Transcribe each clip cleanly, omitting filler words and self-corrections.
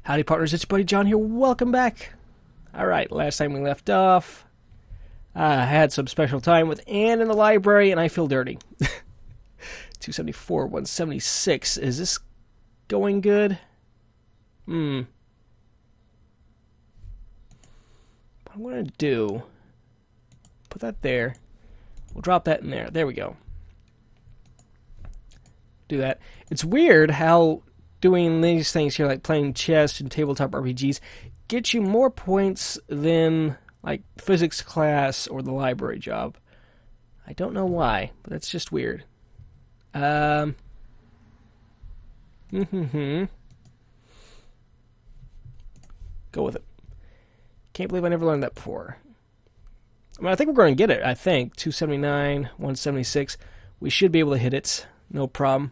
Howdy partners, it's your buddy John here. Welcome back. Alright, last time we left off, I had some special time with Anne in the library and I feel dirty. 274, 176. Is this going good? What I'm going to do, put that there. We'll drop that in there. There we go. Do that. It's weird how doing these things here, like playing chess and tabletop RPGs, gets you more points than like physics class or the library job. I don't know why, but that's just weird. Go with it. Can't believe I never learned that before. I mean, I think we're going to get it. I think 279, 176. We should be able to hit it, no problem.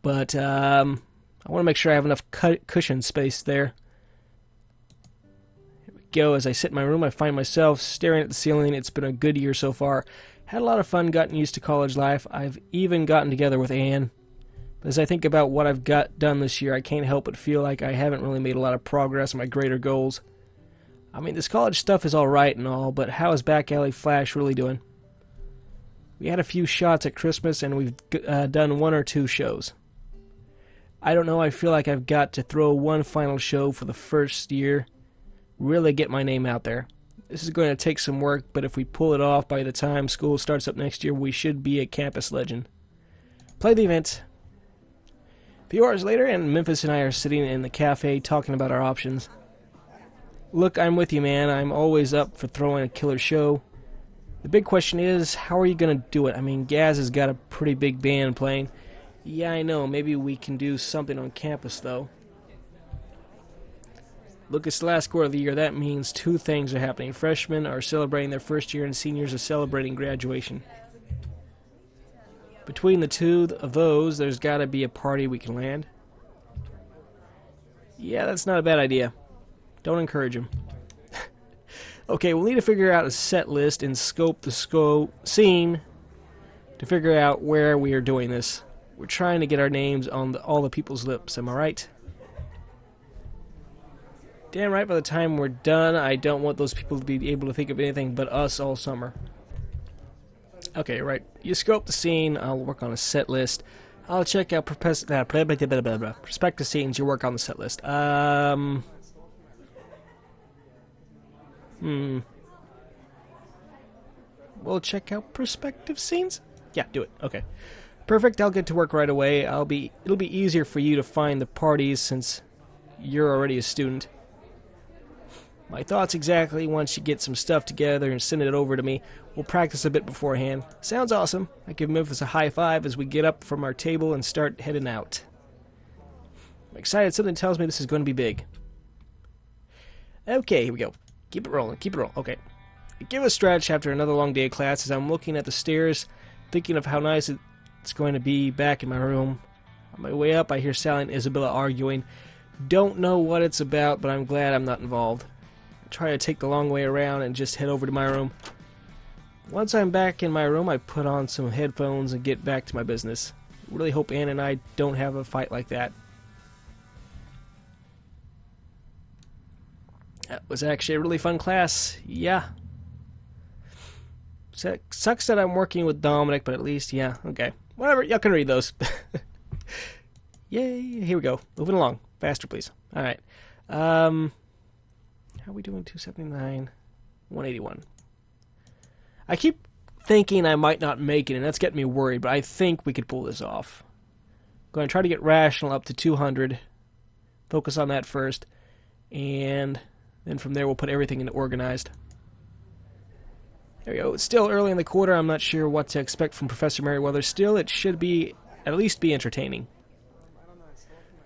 But I want to make sure I have enough cushion space there. Here we go. As I sit in my room, I find myself staring at the ceiling. It's been a good year so far. Had a lot of fun, gotten used to college life. I've even gotten together with Anne. But as I think about what I've got done this year, I can't help but feel like I haven't really made a lot of progress on my greater goals. I mean, this college stuff is alright and all, but how is Back Alley Flash really doing? We had a few shots at Christmas, and we've done 1 or 2 shows. I don't know, I feel like I've got to throw one final show for the first year, really get my name out there. This is going to take some work, but if we pull it off by the time school starts up next year, we should be a campus legend. Play the event. A few hours later, and Memphis and I are sitting in the cafe talking about our options. Look, I'm with you, man. I'm always up for throwing a killer show. The big question is, how are you going to do it? I mean, Gaz has got a pretty big band playing. Yeah, I know. Maybe we can do something on campus, though. Look, it's the last quarter of the year. That means 2 things are happening. Freshmen are celebrating their first year, and seniors are celebrating graduation. Between the 2 of those, there's got to be a party we can land. Yeah, that's not a bad idea. Don't encourage him. Okay, we'll need to figure out a set list and scope the scene to figure out where we are doing this. We're trying to get our names on all the people's lips, am I right? Damn right, by the time we're done, I don't want those people to be able to think of anything but us all summer. Okay, right. You scope the scene, I'll work on a set list. I'll check out prospective scenes, you work on the set list. We'll check out prospective scenes? Yeah, do it. Okay. Perfect, I'll get to work right away. It'll be easier for you to find the parties since you're already a student. My thoughts exactly, once you get some stuff together and send it over to me, we'll practice a bit beforehand. Sounds awesome. I give Memphis a high five as we get up from our table and start heading out. I'm excited, something tells me this is going to be big. Okay, here we go. Keep it rolling, okay. I give a stretch after another long day of class as I'm looking at the stairs, thinking of how nice it's going to be back in my room. On my way up, I hear Sally and Isabella arguing. Don't know what it's about, but I'm glad I'm not involved. I try to take the long way around and just head over to my room. Once I'm back in my room, I put on some headphones and get back to my business. I really hope Anne and I don't have a fight like that. That was actually a really fun class. Yeah. Sucks that I'm working with Dominic, but at least, yeah, okay. Whatever, y'all can read those. Yay, here we go. Moving along. Faster, please. Alright. How are we doing? 279, 181. I keep thinking I might not make it, and that's getting me worried, but I think we could pull this off. I'm going to try to get Rational up to 200. Focus on that first. And then from there we'll put everything into Organized. There we go. It's still early in the quarter. I'm not sure what to expect from Professor Merriweather. Still, it should at least be entertaining.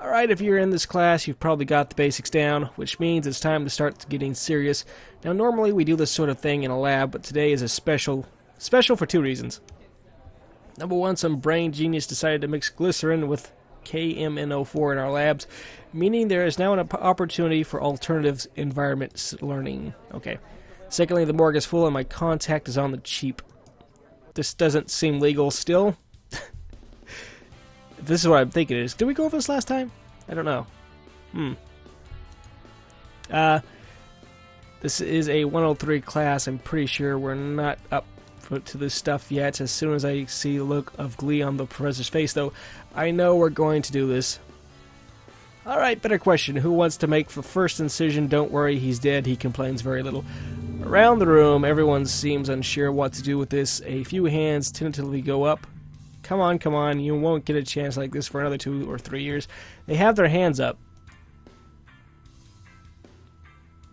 Alright, if you're in this class, you've probably got the basics down, which means it's time to start getting serious. Now, normally we do this sort of thing in a lab, but today is a special for 2 reasons. Number 1, some brain genius decided to mix glycerin with KMNO4 in our labs, meaning there is now an opportunity for alternative environment learning. Okay. Secondly, the morgue is full and my contact is on the cheap. This doesn't seem legal still. This is what I'm thinking it is. Did we go over this last time? I don't know. This is a 103 class. I'm pretty sure we're not up to this stuff yet. As soon as I see the look of glee on the professor's face, though, I know we're going to do this. Alright, better question. Who wants to make the first incision? Don't worry, he's dead. He complains very little. Around the room, everyone seems unsure what to do with this. A few hands tentatively go up. Come on, come on. You won't get a chance like this for another 2 or 3 years. They have their hands up.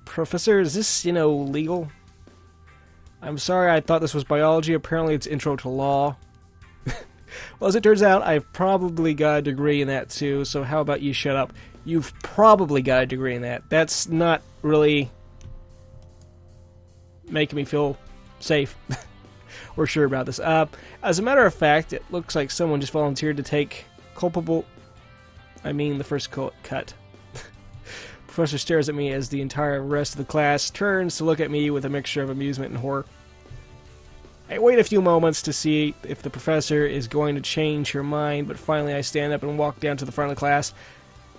Professor, is this, legal? I'm sorry, I thought this was biology. Apparently it's intro to law. Well, as it turns out, I've probably got a degree in that too, so how about you shut up? You've probably got a degree in that. That's not really making me feel safe or sure about this. As a matter of fact, it looks like someone just volunteered to take the first cut. Professor stares at me as the entire rest of the class turns to look at me with a mixture of amusement and horror. I wait a few moments to see if the professor is going to change her mind, but finally I stand up and walk down to the front of the class.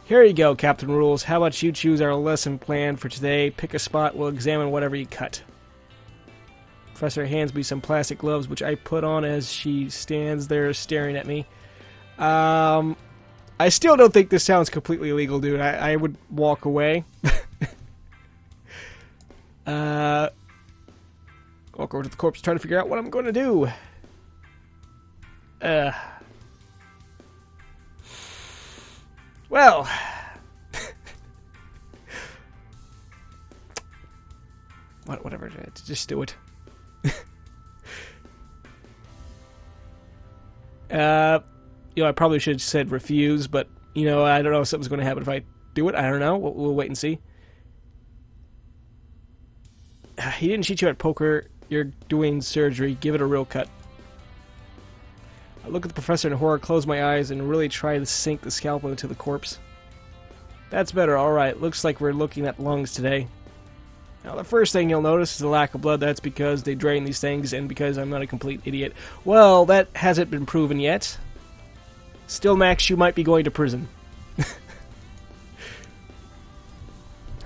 Here you go, Captain Rules. How about you choose our lesson plan for today? Pick a spot, we'll examine whatever you cut. Professor hands me some plastic gloves, which I put on as she stands there staring at me. I still don't think this sounds completely illegal, dude. I would walk away. Walk over to the corpse, try to figure out what I'm going to do. Well. Whatever, just do it. I probably should have said refuse, but, I don't know if something's going to happen if I do it. I don't know. We'll wait and see. He didn't cheat you at poker. You're doing surgery. Give it a real cut. I look at the professor in horror, close my eyes, and really try to sink the scalpel into the corpse. That's better. Alright, looks like we're looking at lungs today. Now, the first thing you'll notice is the lack of blood. That's because they drain these things, and because I'm not a complete idiot. Well, that hasn't been proven yet. Still, Max, you might be going to prison. The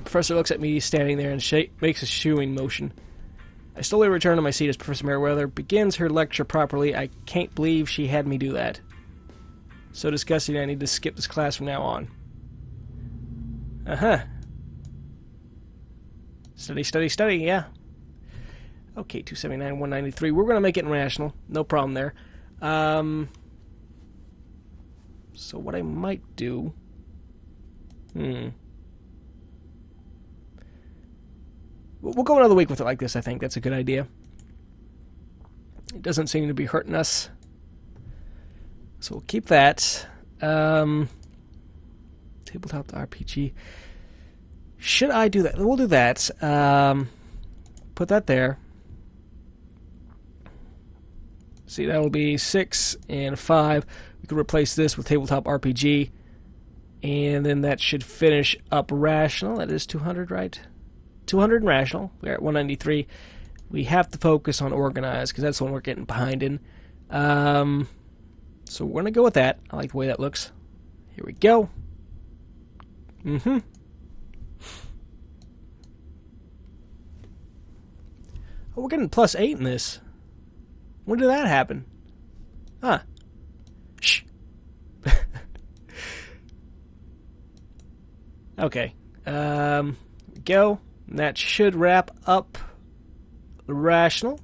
professor looks at me standing there and makes a shooing motion. I slowly return to my seat as Professor Merriweather begins her lecture properly. I can't believe she had me do that. So disgusting, I need to skip this class from now on. Study, study, study, yeah. Okay, 279, 193. We're going to make it rational. No problem there. So what I might do... We'll go another week with it like this, I think. That's a good idea. It doesn't seem to be hurting us. So we'll keep that. Tabletop to RPG. Should I do that? We'll do that. Put that there. See, that'll be 6 and 5. We could replace this with Tabletop RPG. And then that should finish up Rational. That is 200, right? 200 and Rational. We're at 193. We have to focus on Organized, because that's the one we're getting behind in. So we're going to go with that. I like the way that looks. Here we go. Oh, we're getting +8 in this. When did that happen? Huh. Shh. Okay. Go. That should wrap up Rational.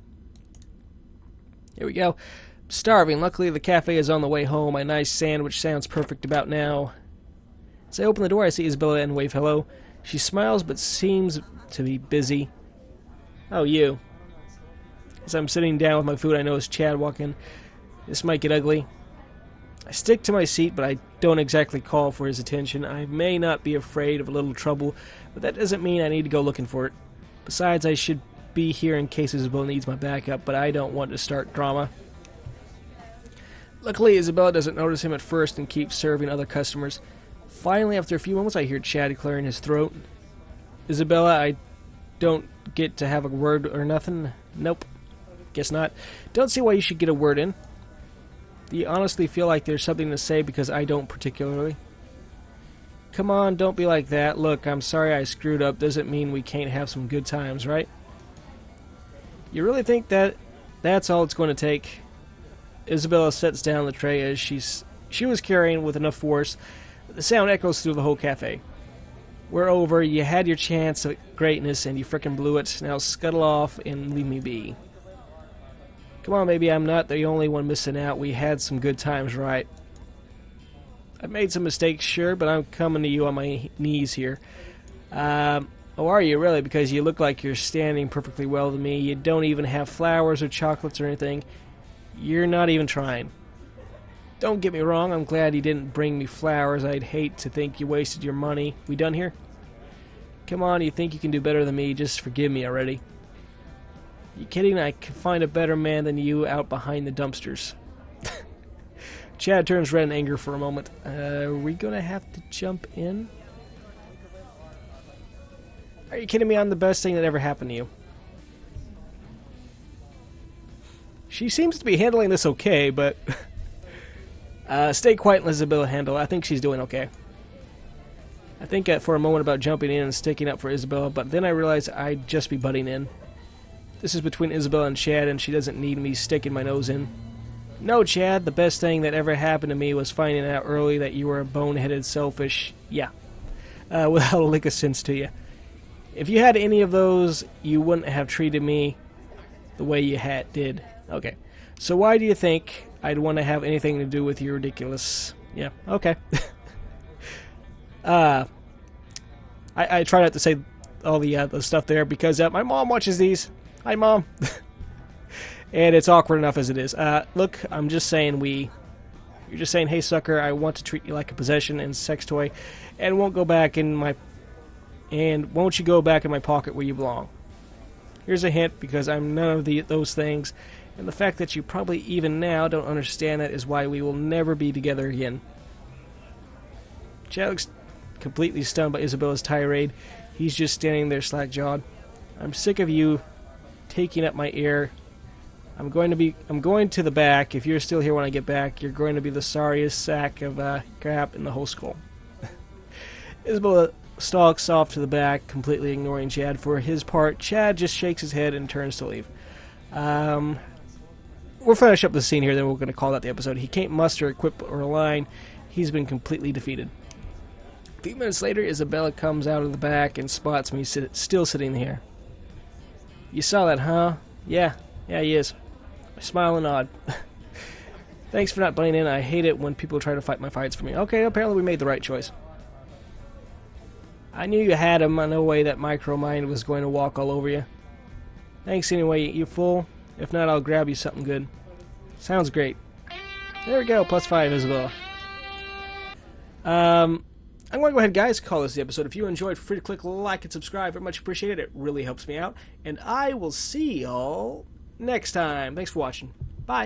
Here we go. I'm starving. Luckily, the cafe is on the way home. My nice sandwich sounds perfect about now. As I open the door, I see Isabella and wave hello. She smiles, but seems to be busy. Oh, you. As I'm sitting down with my food, I notice Chad walking. This might get ugly. I stick to my seat, but I don't exactly call for his attention. I may not be afraid of a little trouble, but that doesn't mean I need to go looking for it. Besides, I should be here in case Isabella needs my backup, but I don't want to start drama. Luckily, Isabella doesn't notice him at first and keeps serving other customers. Finally, after a few moments, I hear Chad clearing his throat. Isabella, I don't get to have a word or nothing? Nope. Guess not. Don't see why you should get a word in. Do you honestly feel like there's something to say because I don't particularly? Come on, don't be like that. Look, I'm sorry I screwed up. Doesn't mean we can't have some good times, right? You really think that that's all it's going to take? Isabella sets down the tray as she was carrying with enough force that the sound echoes through the whole cafe. We're over. You had your chance at greatness and you frickin' blew it. Now scuttle off and leave me be. Come on, baby, I'm not the only one missing out. We had some good times, right? I've made some mistakes, sure, but I'm coming to you on my knees here. Oh, are you really? Because you look like you're standing perfectly well to me. You don't even have flowers or chocolates or anything. You're not even trying. Don't get me wrong, I'm glad you didn't bring me flowers. I'd hate to think you wasted your money. We done here? Come on, you think you can do better than me? Just forgive me already. You kidding? I can find a better man than you out behind the dumpsters. Chad turns red in anger for a moment. Are we gonna have to jump in? Are you kidding me? I'm the best thing that ever happened to you. She seems to be handling this okay, but... stay quiet and let Isabella handle it. I think she's doing okay. I think for a moment about jumping in and sticking up for Isabella, but then I realized I'd just be butting in. This is between Isabella and Chad, and she doesn't need me sticking my nose in. No, Chad, the best thing that ever happened to me was finding out early that you were a boneheaded, selfish... Yeah. Without a lick of sense to you. If you had any of those, you wouldn't have treated me the way you did. Okay. So why do you think I'd want to have anything to do with your ridiculous... Yeah, okay. I try not to say all the stuff there because my mom watches these. Hi, Mom. And it's awkward enough as it is. Look, I'm just saying You're just saying, hey, sucker, I want to treat you like a possession and sex toy, and won't you go back in my pocket where you belong. Here's a hint, because I'm none of those things, and the fact that you probably even now don't understand that is why we will never be together again. Chad looks completely stunned by Isabella's tirade. He's just standing there slack-jawed. I'm sick of you taking up my air. I'm going to the back. If you're still here when I get back, you're going to be the sorriest sack of crap in the whole school. Isabella stalks off to the back, completely ignoring Chad. For his part, Chad just shakes his head and turns to leave. We'll finish up the scene here, then we're going to call that the episode. He can't muster a quip or a line. He's been completely defeated. A few minutes later, Isabella comes out of the back and spots me still sitting here. You saw that, huh? Yeah, he is. I smile and nod. Thanks for not butting in. I hate it when people try to fight my fights for me. Okay, apparently we made the right choice. I knew you had him. No way that micro-mind was going to walk all over you. Thanks anyway, you fool. If not, I'll grab you something good. Sounds great. There we go, +5, Isabella. I'm going to go ahead, guys, call this the episode. If you enjoyed, feel free to click like and subscribe. Very much appreciated. It really helps me out. And I will see y'all next time. Thanks for watching. Bye.